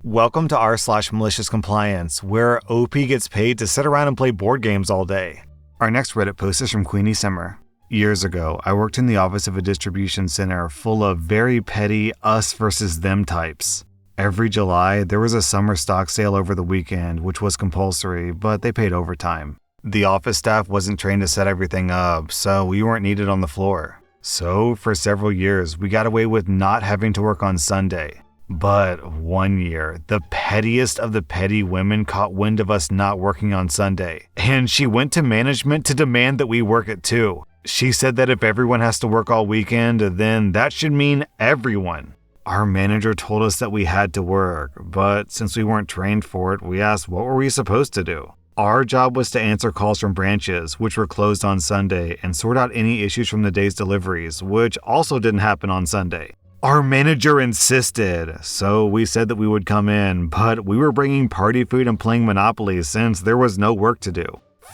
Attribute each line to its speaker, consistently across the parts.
Speaker 1: Welcome to r/malicious compliance, where OP gets paid to sit around and play board games all day. Our next Reddit post is from Queenie Simmer. Years ago, I worked in the office of a distribution center full of very petty us versus them types. Every July, there was a summer stock sale over the weekend, which was compulsory, but they paid overtime. The office staff wasn't trained to set everything up, so we weren't needed on the floor. So, for several years, we got away with not having to work on Sunday. But one year, the pettiest of the petty women caught wind of us not working on Sunday, and she went to management to demand that we work it too. She said that if everyone has to work all weekend, then that should mean everyone. Our manager told us that we had to work, but since we weren't trained for it, we asked what were we supposed to do. Our job was to answer calls from branches, which were closed on Sunday, and sort out any issues from the day's deliveries, which also didn't happen on Sunday. Our manager insisted, so we said that we would come in, but we were bringing party food and playing Monopoly since there was no work to do.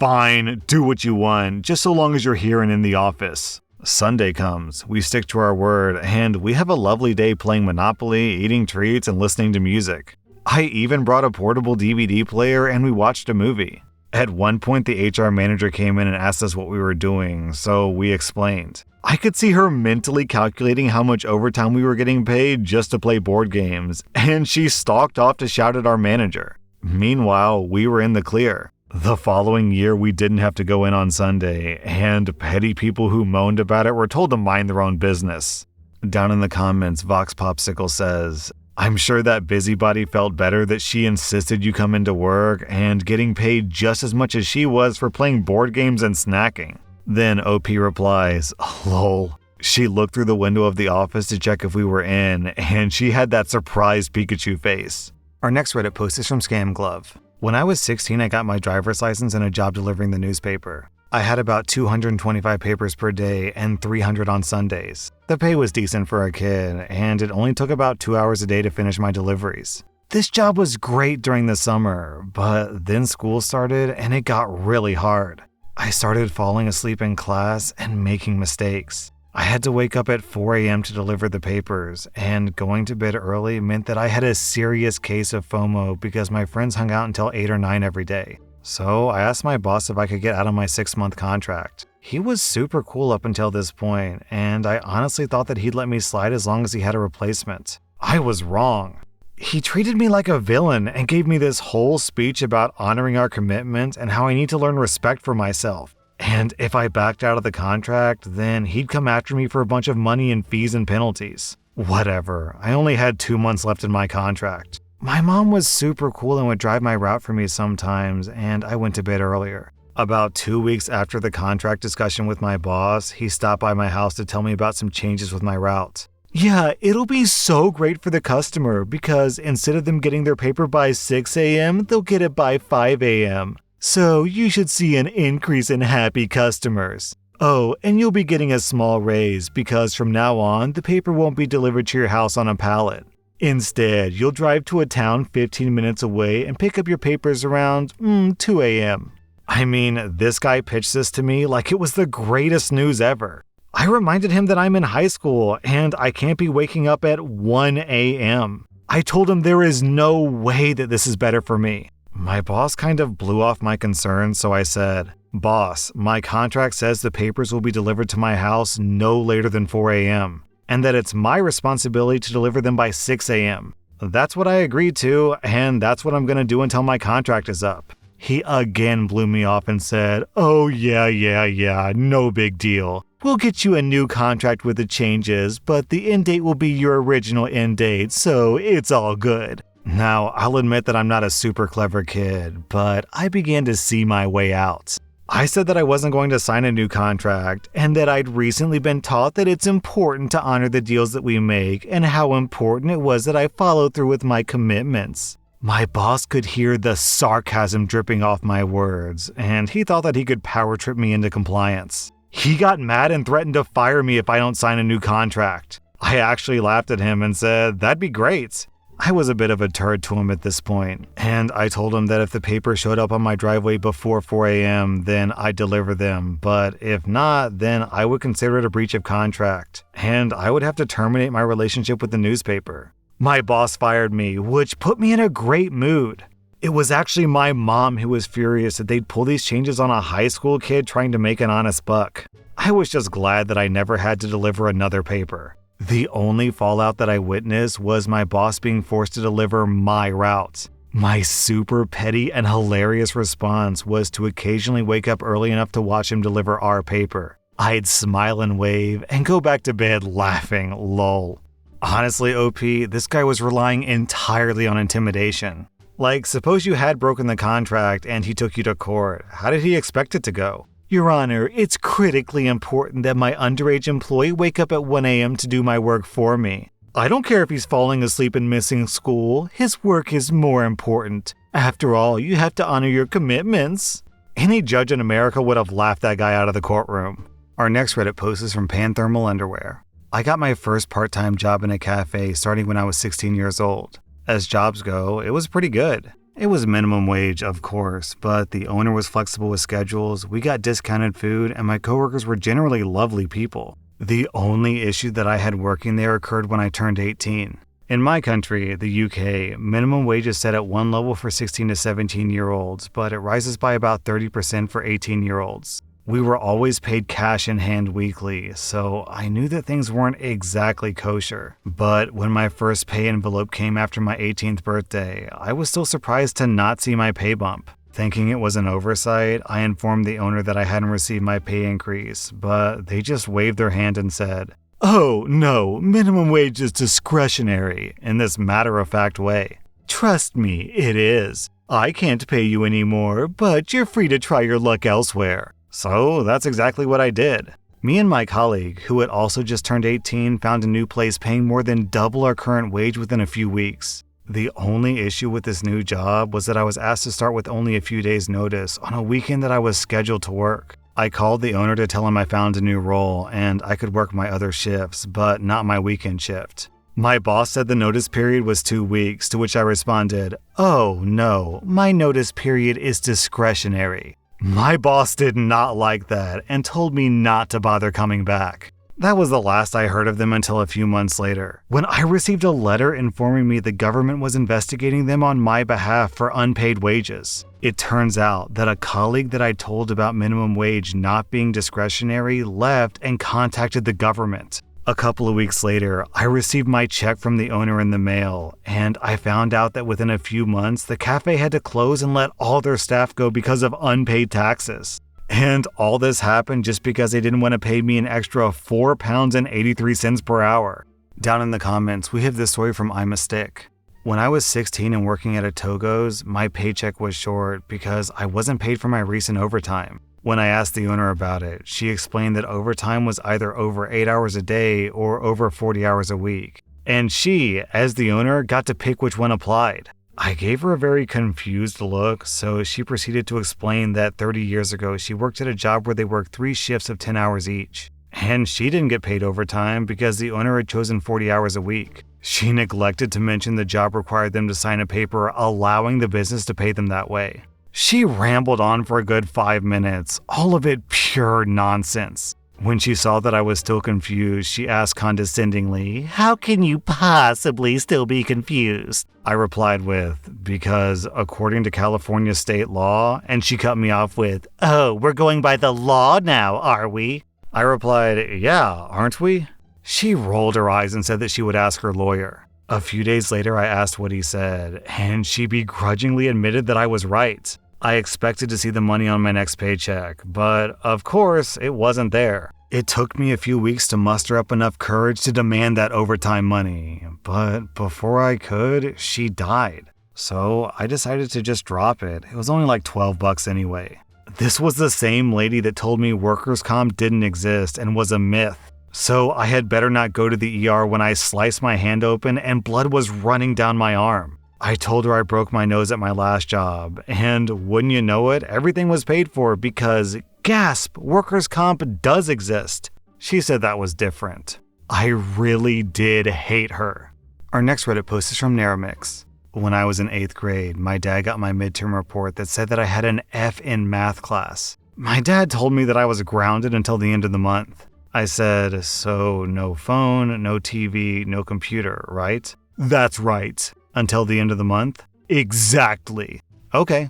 Speaker 1: Fine, do what you want, just so long as you're here and in the office. Sunday comes, we stick to our word, and we have a lovely day playing Monopoly, eating treats, and listening to music. I even brought a portable DVD player and we watched a movie. At one point, the HR manager came in and asked us what we were doing, so we explained. I could see her mentally calculating how much overtime we were getting paid just to play board games, and she stalked off to shout at our manager. Meanwhile, we were in the clear. The following year, we didn't have to go in on Sunday, and petty people who moaned about it were told to mind their own business. Down in the comments, Vox Popsicle says, I'm sure that busybody felt better that she insisted you come into work and getting paid just as much as she was for playing board games and snacking. Then OP replies, lol. She looked through the window of the office to check if we were in, and she had that surprised Pikachu face. Our next Reddit post is from Scam Glove. When I was 16, I got my driver's license and a job delivering the newspaper. I had about 225 papers per day and 300 on Sundays. The pay was decent for a kid, and it only took about 2 hours a day to finish my deliveries. This job was great during the summer, but then school started and it got really hard. I started falling asleep in class and making mistakes. I had to wake up at 4 a.m. to deliver the papers, and going to bed early meant that I had a serious case of FOMO because my friends hung out until 8 or 9 every day. So I asked my boss if I could get out of my 6-month contract. He was super cool up until this point, and I honestly thought that he'd let me slide as long as he had a replacement. I was wrong. He treated me like a villain and gave me this whole speech about honoring our commitment and how I need to learn respect for myself. And if I backed out of the contract, then he'd come after me for a bunch of money and fees and penalties. Whatever, I only had 2 months left in my contract. My mom was super cool and would drive my route for me sometimes, and I went to bed earlier. About 2 weeks after the contract discussion with my boss, he stopped by my house to tell me about some changes with my route. Yeah, it'll be so great for the customer because instead of them getting their paper by 6 a.m., they'll get it by 5 a.m. So you should see an increase in happy customers. Oh, and you'll be getting a small raise because from now on, the paper won't be delivered to your house on a pallet. Instead, you'll drive to a town 15 minutes away and pick up your papers around 2 a.m. I mean, this guy pitched this to me like it was the greatest news ever. I reminded him that I'm in high school and I can't be waking up at 1 a.m. I told him there is no way that this is better for me. My boss kind of blew off my concerns, so I said, Boss, my contract says the papers will be delivered to my house no later than 4 a.m. and that it's my responsibility to deliver them by 6 a.m. That's what I agreed to, and that's what I'm going to do until my contract is up. He again blew me off and said, Oh yeah, no big deal. We'll get you a new contract with the changes, but the end date will be your original end date, so it's all good. Now, I'll admit that I'm not a super clever kid, but I began to see my way out. I said that I wasn't going to sign a new contract, and that I'd recently been taught that it's important to honor the deals that we make, and how important it was that I follow through with my commitments. My boss could hear the sarcasm dripping off my words, and he thought that he could power trip me into compliance. He got mad and threatened to fire me if I don't sign a new contract. I actually laughed at him and said, that'd be great. I was a bit of a turd to him at this point, and I told him that if the paper showed up on my driveway before 4 a.m., then I'd deliver them, but if not, then I would consider it a breach of contract, and I would have to terminate my relationship with the newspaper. My boss fired me, which put me in a great mood. It was actually my mom who was furious that they'd pull these changes on a high school kid trying to make an honest buck. I was just glad that I never had to deliver another paper. The only fallout that I witnessed was my boss being forced to deliver my route. My super petty and hilarious response was to occasionally wake up early enough to watch him deliver our paper. I'd smile and wave and go back to bed laughing, lol. Honestly, OP, this guy was relying entirely on intimidation. Like, suppose you had broken the contract and he took you to court. How did he expect it to go? Your Honor, it's critically important that my underage employee wake up at 1 a.m. to do my work for me. I don't care if he's falling asleep and missing school. His work is more important. After all, you have to honor your commitments. Any judge in America would have laughed that guy out of the courtroom. Our next Reddit post is from Panthermal Underwear. I got my first part-time job in a cafe starting when I was 16 years old. As jobs go, it was pretty good. It was minimum wage, of course, but the owner was flexible with schedules, we got discounted food, and my coworkers were generally lovely people. The only issue that I had working there occurred when I turned 18. In my country, the UK, minimum wage is set at one level for 16 to 17-year-olds, but it rises by about 30% for 18-year-olds. We were always paid cash in hand weekly, so I knew that things weren't exactly kosher. But when my first pay envelope came after my 18th birthday, I was still surprised to not see my pay bump. Thinking it was an oversight, I informed the owner that I hadn't received my pay increase, but they just waved their hand and said, "Oh, no, minimum wage is discretionary," in this matter-of-fact way. "Trust me, it is. I can't pay you anymore, but you're free to try your luck elsewhere." So that's exactly what I did. Me and my colleague, who had also just turned 18, found a new place paying more than double our current wage within a few weeks. The only issue with this new job was that I was asked to start with only a few days' notice on a weekend that I was scheduled to work. I called the owner to tell him I found a new role and I could work my other shifts, but not my weekend shift. My boss said the notice period was 2 weeks, to which I responded, "Oh no, my notice period is discretionary." My boss did not like that and told me not to bother coming back. That was the last I heard of them until a few months later, when I received a letter informing me the government was investigating them on my behalf for unpaid wages. It turns out that a colleague that I told about minimum wage not being discretionary left and contacted the government. A couple of weeks later, I received my check from the owner in the mail, and I found out that within a few months, the cafe had to close and let all their staff go because of unpaid taxes. And all this happened just because they didn't want to pay me an extra £4.83 per hour. Down in the comments, we have this story from I'm a Stick. When I was 16 and working at a Togo's, my paycheck was short because I wasn't paid for my recent overtime. When I asked the owner about it, she explained that overtime was either over 8 hours a day or over 40 hours a week. And she, as the owner, got to pick which one applied. I gave her a very confused look, so she proceeded to explain that 30 years ago she worked at a job where they worked 3 shifts of 10 hours each. And she didn't get paid overtime because the owner had chosen 40 hours a week. She neglected to mention the job required them to sign a paper allowing the business to pay them that way. She rambled on for a good 5 minutes, all of it pure nonsense. When she saw that I was still confused, she asked condescendingly, "How can you possibly still be confused?" I replied with, "Because according to California state law," and she cut me off with, "Oh, we're going by the law now, are we?" I replied, "Yeah, aren't we?" She rolled her eyes and said that she would ask her lawyer. A few days later, I asked what he said, and she begrudgingly admitted that I was right. I expected to see the money on my next paycheck, but of course, it wasn't there. It took me a few weeks to muster up enough courage to demand that overtime money, but before I could, she died. So I decided to just drop it. It was only like $12 anyway. This was the same lady that told me workers' comp didn't exist and was a myth. So I had better not go to the ER when I sliced my hand open and blood was running down my arm. I told her I broke my nose at my last job, and wouldn't you know it, everything was paid for because, gasp, workers' comp does exist. She said that was different. I really did hate her. Our next Reddit post is from Naramix. When I was in 8th grade, my dad got my midterm report that said that I had an F in math class. My dad told me that I was grounded until the end of the month. I said, "So no phone, no TV, no computer, right?" That's right. Until the end of the month? Exactly. Okay.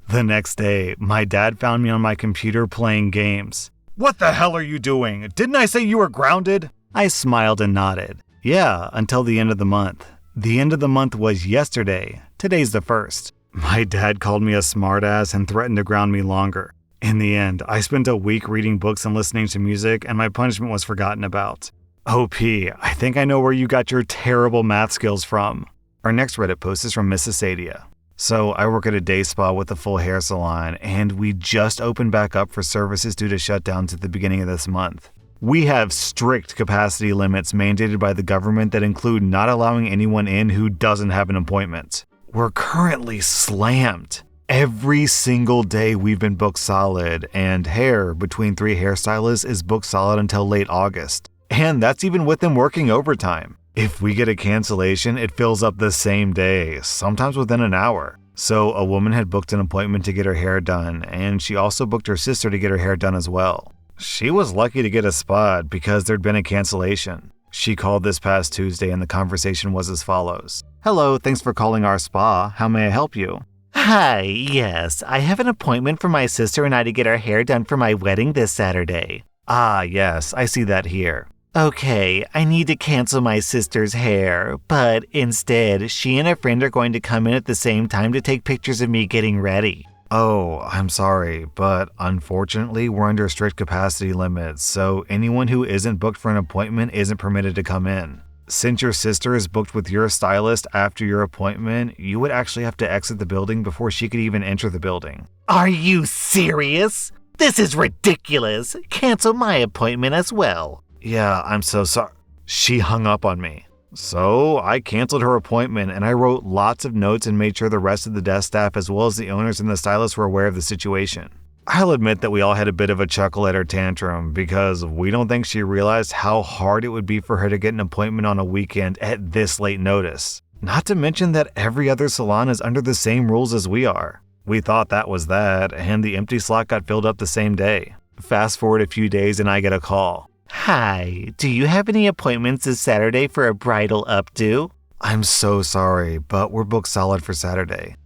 Speaker 1: The next day, my dad found me on my computer playing games. What the hell are you doing? Didn't I say you were grounded? I smiled and nodded. Yeah, until the end of the month. The end of the month was yesterday. Today's the 1st. My dad called me a smartass and threatened to ground me longer. In the end, I spent a week reading books and listening to music, and my punishment was forgotten about. OP, I think I know where you got your terrible math skills from. Our next Reddit post is from Mrs. Sadia. So I work at a day spa with a full hair salon, and we just opened back up for services due to shutdowns at the beginning of this month. We have strict capacity limits mandated by the government that include not allowing anyone in who doesn't have an appointment. We're currently slammed. Every single day we've been booked solid, and hair between 3 hairstylists is booked solid until late August. And that's even with them working overtime. If we get a cancellation, it fills up the same day, sometimes within an hour. So a woman had booked an appointment to get her hair done, and she also booked her sister to get her hair done as well. She was lucky to get a spot because there'd been a cancellation. She called this past Tuesday and the conversation was as follows. Hello, thanks for calling our spa. How may I help you?
Speaker 2: Hi, yes, I have an appointment for my sister and I to get our hair done for my wedding this Saturday.
Speaker 1: Ah, yes, I see that here.
Speaker 2: Okay, I need to cancel my sister's hair, but instead, she and a friend are going to come in at the same time to take pictures of me getting ready.
Speaker 1: Oh, I'm sorry, but unfortunately, we're under strict capacity limits, so anyone who isn't booked for an appointment isn't permitted to come in. Since your sister is booked with your stylist after your appointment, you would actually have to exit the building before she could even enter the building.
Speaker 2: Are you serious? This is ridiculous. Cancel my appointment as well.
Speaker 1: Yeah, I'm so sorry. She hung up on me. So I canceled her appointment and I wrote lots of notes and made sure the rest of the desk staff as well as the owners and the stylists were aware of the situation. I'll admit that we all had a bit of a chuckle at her tantrum because we don't think she realized how hard it would be for her to get an appointment on a weekend at this late notice. Not to mention that every other salon is under the same rules as we are. We thought that was that, and the empty slot got filled up the same day. Fast forward a few days and I get a call.
Speaker 2: Hi, do you have any appointments this Saturday for a bridal updo?
Speaker 1: I'm so sorry, but we're booked solid for Saturday.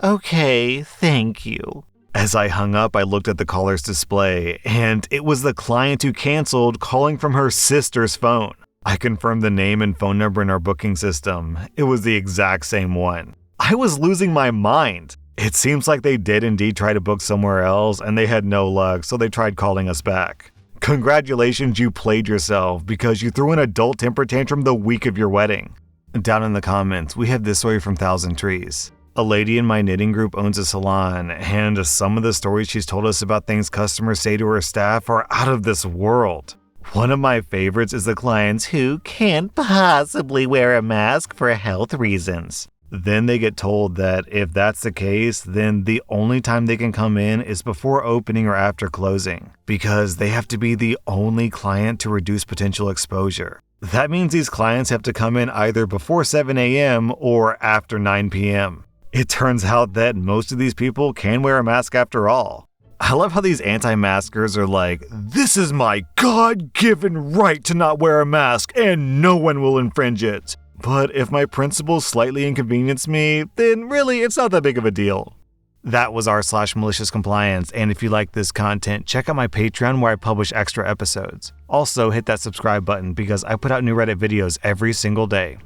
Speaker 2: Okay, thank you.
Speaker 1: As I hung up, I looked at the caller's display, and it was the client who canceled calling from her sister's phone. I confirmed the name and phone number in our booking system. It was the exact same one. I was losing my mind. It seems like they did indeed try to book somewhere else, and they had no luck, so they tried calling us back. Congratulations, you played yourself because you threw an adult temper tantrum the week of your wedding. Down in the comments, we have this story from Thousand Trees. A lady in my knitting group owns a salon, and some of the stories she's told us about things customers say to her staff are out of this world. One of my favorites is the clients who
Speaker 2: can't possibly wear a mask for health reasons.
Speaker 1: Then they get told that if that's the case, then the only time they can come in is before opening or after closing, because they have to be the only client to reduce potential exposure. That means these clients have to come in either before 7 a.m. or after 9 p.m. It turns out that most of these people can wear a mask after all. I love how these anti-maskers are like, this is my God-given right to not wear a mask and no one will infringe it. But if my principles slightly inconvenience me, then really it's not that big of a deal. That was r/maliciouscompliance, and if you like this content, check out my Patreon where I publish extra episodes. Also, hit that subscribe button because I put out new Reddit videos every single day.